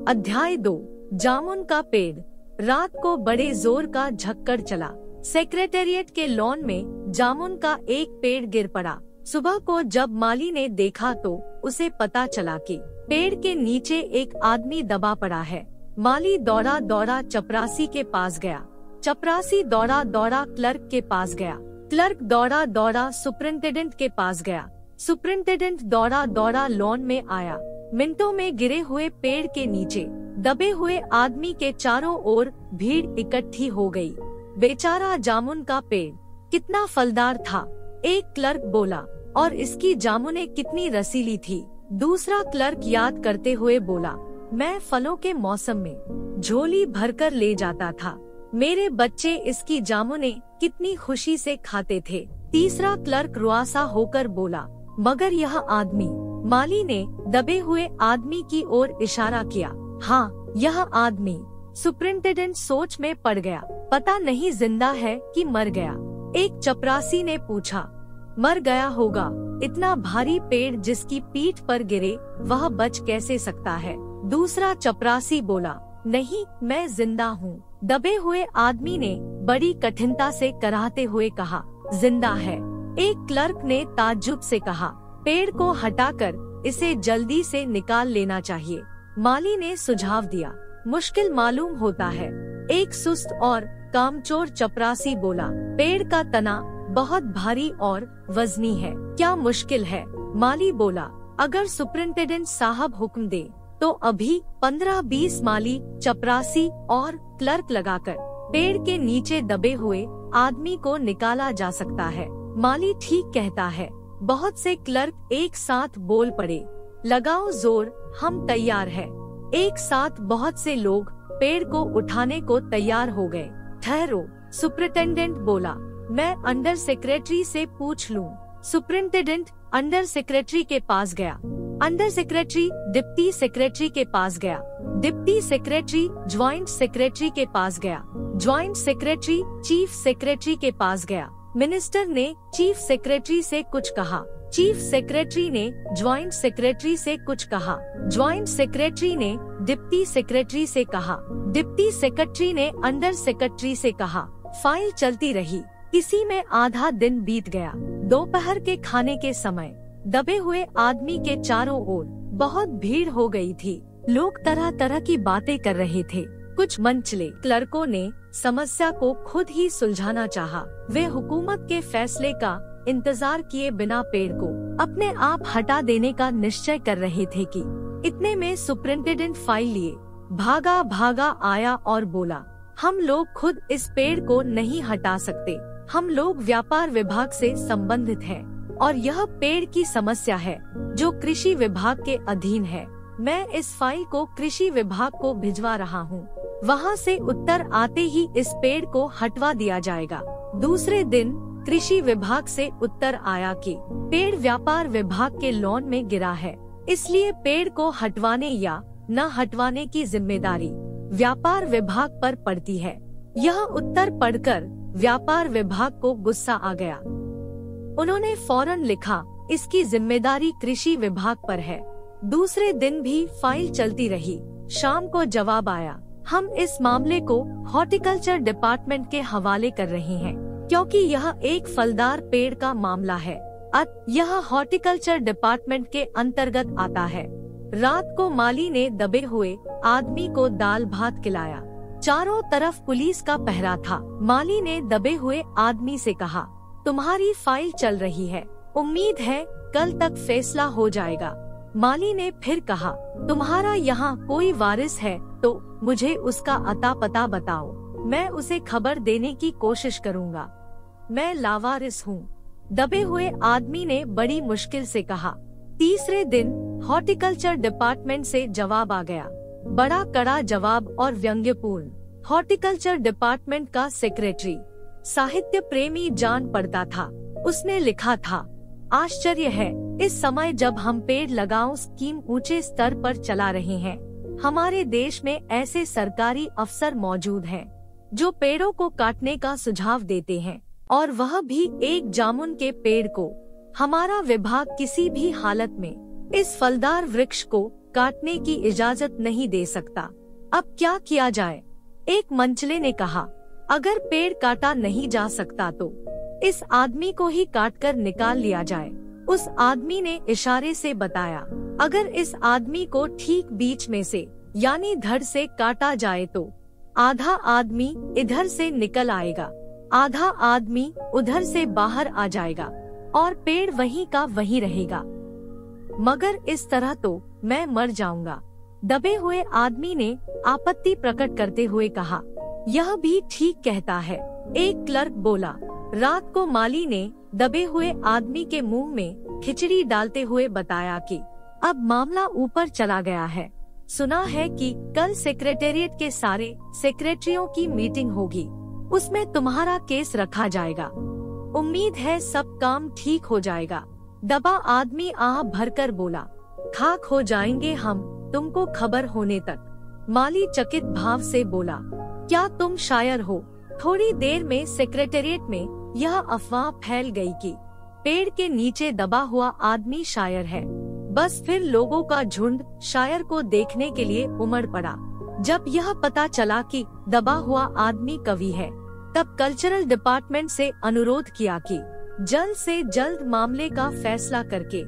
अध्याय 2। जामुन का पेड़। रात को बड़े जोर का झक्कड़ चला। सेक्रेटेरिएट के लॉन में जामुन का एक पेड़ गिर पड़ा। सुबह को जब माली ने देखा तो उसे पता चला कि पेड़ के नीचे एक आदमी दबा पड़ा है। माली दौड़ा दौड़ा चपरासी के पास गया। चपरासी दौड़ा दौड़ा क्लर्क के पास गया। क्लर्क दौड़ा दौड़ा सुपरिंटेंडेंट के पास गया। सुपरिंटेंडेंट दौड़ा दौड़ा लॉन में आया। मिनटों में गिरे हुए पेड़ के नीचे दबे हुए आदमी के चारों ओर भीड़ इकट्ठी हो गई। बेचारा जामुन का पेड़ कितना फलदार था, एक क्लर्क बोला, और इसकी जामुनें कितनी रसीली थी। दूसरा क्लर्क याद करते हुए बोला, मैं फलों के मौसम में झोली भरकर ले जाता था। मेरे बच्चे इसकी जामुनें कितनी खुशी से खाते थे। तीसरा क्लर्क रुआसा होकर बोला, मगर यह आदमी। माली ने दबे हुए आदमी की ओर इशारा किया। हाँ, यह आदमी। सुपरिंटेंडेंट सोच में पड़ गया। पता नहीं जिंदा है कि मर गया। एक चपरासी ने पूछा, मर गया होगा। इतना भारी पेड़ जिसकी पीठ पर गिरे वह बच कैसे सकता है। दूसरा चपरासी बोला, नहीं, मैं जिंदा हूँ। दबे हुए आदमी ने बड़ी कठिनता से कराहते हुए कहा, जिंदा है। एक क्लर्क ने ताज्जुब से कहा, पेड़ को हटाकर इसे जल्दी से निकाल लेना चाहिए। माली ने सुझाव दिया, मुश्किल मालूम होता है। एक सुस्त और कामचोर चपरासी बोला, पेड़ का तना बहुत भारी और वजनी है, क्या मुश्किल है। माली बोला, अगर सुपरिंटेंडेंट साहब हुक्म दे तो अभी 15-20 माली, चपरासी और क्लर्क लगाकर पेड़ के नीचे दबे हुए आदमी को निकाला जा सकता है। माली ठीक कहता है। बहुत से क्लर्क एक साथ बोल पड़े, लगाओ जोर, हम तैयार है। एक साथ बहुत से लोग पेड़ को उठाने को तैयार हो गए। ठहरो, सुपरिंटेंडेंट बोला, मैं अंडर सेक्रेटरी से पूछ लूं। सुपरिंटेंडेंट अंडर सेक्रेटरी के पास गया। अंडर सेक्रेटरी डिप्टी सेक्रेटरी के पास गया। डिप्टी सेक्रेटरी ज्वाइंट सेक्रेटरी के पास गया। ज्वाइंट सेक्रेटरी चीफ सेक्रेटरी के पास गया। मिनिस्टर ने चीफ सेक्रेटरी से कुछ कहा। चीफ सेक्रेटरी ने ज्वाइंट सेक्रेटरी से कुछ कहा। ज्वाइंट सेक्रेटरी ने डिप्टी सेक्रेटरी से कहा। डिप्टी सेक्रेटरी ने अंडर सेक्रेटरी से कहा। फाइल चलती रही। इसी में आधा दिन बीत गया। दोपहर के खाने के समय दबे हुए आदमी के चारों ओर बहुत भीड़ हो गई थी। लोग तरह तरह की बातें कर रहे थे। कुछ मनचले क्लर्कों ने समस्या को खुद ही सुलझाना चाहा। वे हुकूमत के फैसले का इंतजार किए बिना पेड़ को अपने आप हटा देने का निश्चय कर रहे थे कि इतने में सुपरिंटेंडेंट फाइल लिए भागा भागा आया और बोला, हम लोग खुद इस पेड़ को नहीं हटा सकते। हम लोग व्यापार विभाग से संबंधित हैं और यह पेड़ की समस्या है जो कृषि विभाग के अधीन है। मैं इस फाइल को कृषि विभाग को भिजवा रहा हूँ। वहाँ से उत्तर आते ही इस पेड़ को हटवा दिया जाएगा। दूसरे दिन कृषि विभाग से उत्तर आया कि पेड़ व्यापार विभाग के लॉन में गिरा है, इसलिए पेड़ को हटवाने या न हटवाने की जिम्मेदारी व्यापार विभाग पर पड़ती है। यह उत्तर पढ़कर व्यापार विभाग को गुस्सा आ गया। उन्होंने फौरन लिखा, इसकी जिम्मेदारी कृषि विभाग पर है। दूसरे दिन भी फाइल चलती रही। शाम को जवाब आया, हम इस मामले को हॉर्टिकल्चर डिपार्टमेंट के हवाले कर रहे हैं क्योंकि यह एक फलदार पेड़ का मामला है। यह हॉर्टिकल्चर डिपार्टमेंट के अंतर्गत आता है। रात को माली ने दबे हुए आदमी को दाल भात खिलाया। चारों तरफ पुलिस का पहरा था। माली ने दबे हुए आदमी से कहा, तुम्हारी फाइल चल रही है, उम्मीद है कल तक फैसला हो जाएगा। माली ने फिर कहा, तुम्हारा यहाँ कोई वारिस है तो मुझे उसका अता पता बताओ, मैं उसे खबर देने की कोशिश करूँगा। मैं लावारिस हूँ, दबे हुए आदमी ने बड़ी मुश्किल से कहा। तीसरे दिन हॉर्टिकल्चर डिपार्टमेंट से जवाब आ गया, बड़ा कड़ा जवाब और व्यंग्यपूर्ण। हॉर्टिकल्चर डिपार्टमेंट का सेक्रेटरी साहित्य प्रेमी जान पड़ता था। उसने लिखा था, आश्चर्य है, इस समय जब हम पेड़ लगाओ स्कीम ऊंचे स्तर पर चला रहे हैं, हमारे देश में ऐसे सरकारी अफसर मौजूद हैं जो पेड़ों को काटने का सुझाव देते हैं, और वह भी एक जामुन के पेड़ को। हमारा विभाग किसी भी हालत में इस फलदार वृक्ष को काटने की इजाजत नहीं दे सकता। अब क्या किया जाए? एक मंचले ने कहा, अगर पेड़ काटा नहीं जा सकता तो इस आदमी को ही काटकर निकाल लिया जाए। उस आदमी ने इशारे से बताया, अगर इस आदमी को ठीक बीच में से यानी धड़ से काटा जाए तो आधा आदमी इधर से निकल आएगा, आधा आदमी उधर से बाहर आ जाएगा और पेड़ वहीं का वहीं रहेगा। मगर इस तरह तो मैं मर जाऊंगा। दबे हुए आदमी ने आपत्ति प्रकट करते हुए कहा, यह भी ठीक कहता है। एक क्लर्क बोला। रात को माली ने दबे हुए आदमी के मुंह में खिचड़ी डालते हुए बताया कि अब मामला ऊपर चला गया है। सुना है कि कल सेक्रेटेरिएट के सारे सेक्रेटरियों की मीटिंग होगी, उसमें तुम्हारा केस रखा जाएगा। उम्मीद है सब काम ठीक हो जाएगा। दबा आदमी आह भरकर बोला, खाक हो जाएंगे हम तुमको खबर होने तक। माली चकित भाव से बोला, क्या तुम शायर हो? थोड़ी देर में सेक्रेटेरिएट में यह अफवाह फैल गई कि पेड़ के नीचे दबा हुआ आदमी शायर है। बस फिर लोगों का झुंड शायर को देखने के लिए उमड़ पड़ा। जब यह पता चला कि दबा हुआ आदमी कवि है, तब कल्चरल डिपार्टमेंट से अनुरोध किया कि जल्द से जल्द मामले का फैसला करके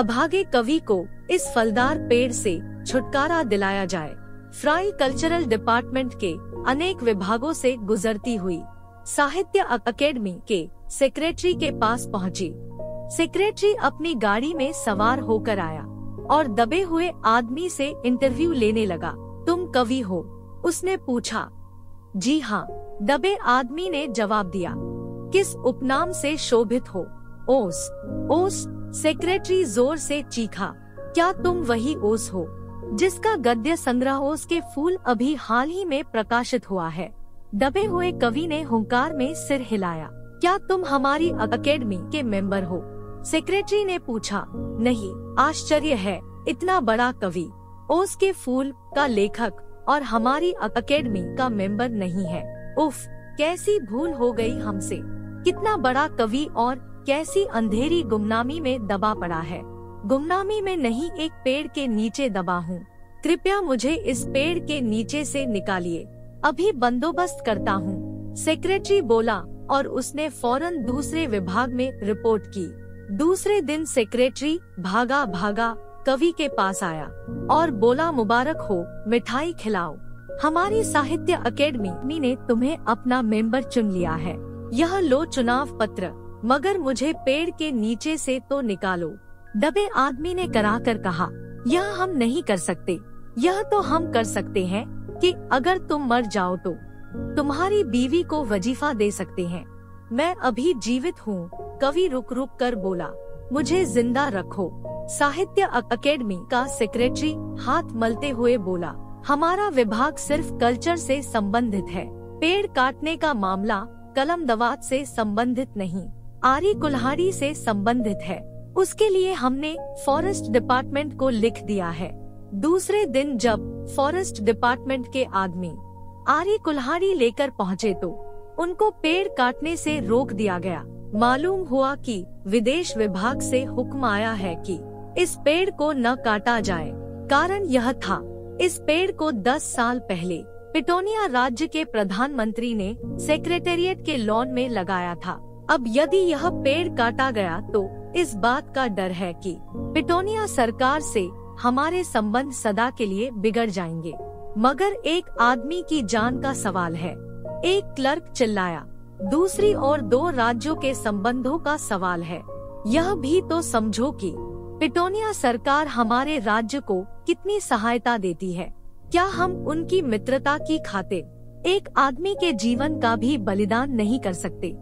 अभागे कवि को इस फलदार पेड़ से छुटकारा दिलाया जाए। फ्राई कल्चरल डिपार्टमेंट के अनेक विभागों से गुजरती हुई साहित्य अकेडमी के सेक्रेटरी के पास पहुंची। सेक्रेटरी अपनी गाड़ी में सवार होकर आया और दबे हुए आदमी से इंटरव्यू लेने लगा। तुम कवि हो? उसने पूछा। जी हाँ, दबे आदमी ने जवाब दिया। किस उपनाम से शोभित हो? ओस। ओस? सेक्रेटरी जोर से चीखा। क्या तुम वही ओस हो जिसका गद्य संग्रह ओस के फूल अभी हाल ही में प्रकाशित हुआ है? दबे हुए कवि ने हुंकार में सिर हिलाया। क्या तुम हमारी अकेडमी के मेंबर हो? सेक्रेटरी ने पूछा। नहीं, आश्चर्य है, इतना बड़ा कवि ओस के फूल का लेखक और हमारी अकेडमी का मेंबर नहीं है। उफ, कैसी भूल हो गई हमसे। कितना बड़ा कवि और कैसी अंधेरी गुमनामी में दबा पड़ा है। गुमनामी में नहीं, एक पेड़ के नीचे दबा हूँ। कृपया मुझे इस पेड़ के नीचे से निकालिए, अभी बंदोबस्त करता हूँ। सेक्रेटरी बोला और उसने फौरन दूसरे विभाग में रिपोर्ट की। दूसरे दिन सेक्रेटरी भागा भागा कवि के पास आया और बोला, मुबारक हो, मिठाई खिलाओ। हमारी साहित्य अकेडमी ने तुम्हें अपना मेंबर चुन लिया है। यह लो चुनाव पत्र, मगर मुझे पेड़ के नीचे से तो निकालो। दबे आदमी ने कराकर कहा, यह हम नहीं कर सकते। यह तो हम कर सकते हैं कि अगर तुम मर जाओ तो तुम्हारी बीवी को वजीफा दे सकते हैं। मैं अभी जीवित हूँ। कवि रुक रुक कर बोला, मुझे जिंदा रखो। साहित्य अकेडमी का सेक्रेटरी हाथ मलते हुए बोला, हमारा विभाग सिर्फ कल्चर से संबंधित है। पेड़ काटने का मामला कलमदवात से संबंधित नहीं, आरी कुल्हाड़ी से संबंधित है। उसके लिए हमने फॉरेस्ट डिपार्टमेंट को लिख दिया है। दूसरे दिन जब फॉरेस्ट डिपार्टमेंट के आदमी आरी कुल्हाड़ी लेकर पहुँचे तो उनको पेड़ काटने से रोक दिया गया। मालूम हुआ कि विदेश विभाग से हुक्म आया है कि इस पेड़ को न काटा जाए। कारण यह था, इस पेड़ को 10 साल पहले पिटोनिया राज्य के प्रधानमंत्री ने सेक्रेटेरिएट के लॉन में लगाया था। अब यदि यह पेड़ काटा गया तो इस बात का डर है कि पिटोनिया सरकार से हमारे संबंध सदा के लिए बिगड़ जाएंगे। मगर एक आदमी की जान का सवाल है, एक क्लर्क चिल्लाया। दूसरी ओर 2 राज्यों के संबंधों का सवाल है। यह भी तो समझो कि पिटोनिया सरकार हमारे राज्य को कितनी सहायता देती है। क्या हम उनकी मित्रता की खातिर एक आदमी के जीवन का भी बलिदान नहीं कर सकते?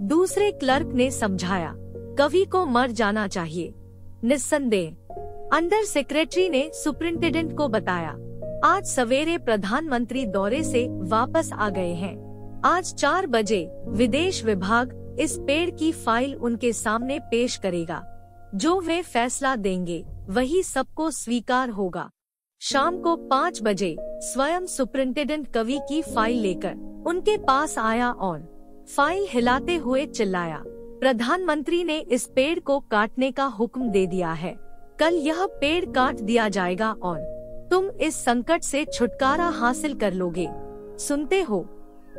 दूसरे क्लर्क ने समझाया, कवि को मर जाना चाहिए, निस्संदेह। अंडर सेक्रेटरी ने सुपरिंटेंडेंट को बताया, आज सवेरे प्रधानमंत्री दौरे से वापस आ गए हैं। आज 4 बजे विदेश विभाग इस पेड़ की फाइल उनके सामने पेश करेगा। जो वे फैसला देंगे वही सबको स्वीकार होगा। शाम को 5 बजे स्वयं सुपरिंटेंडेंट कवि की फाइल लेकर उनके पास आया और फाइल हिलाते हुए चिल्लाया, प्रधानमंत्री ने इस पेड़ को काटने का हुक्म दे दिया है। कल यह पेड़ काट दिया जाएगा और तुम इस संकट से छुटकारा हासिल कर लोगे। सुनते हो,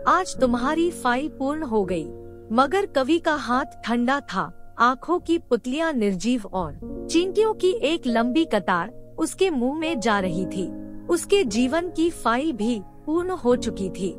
आज तुम्हारी फाइल पूर्ण हो गई। मगर कवि का हाथ ठंडा था, आँखों की पुतलियां निर्जीव और चींटियों की एक लंबी कतार उसके मुंह में जा रही थी। उसके जीवन की फाइल भी पूर्ण हो चुकी थी।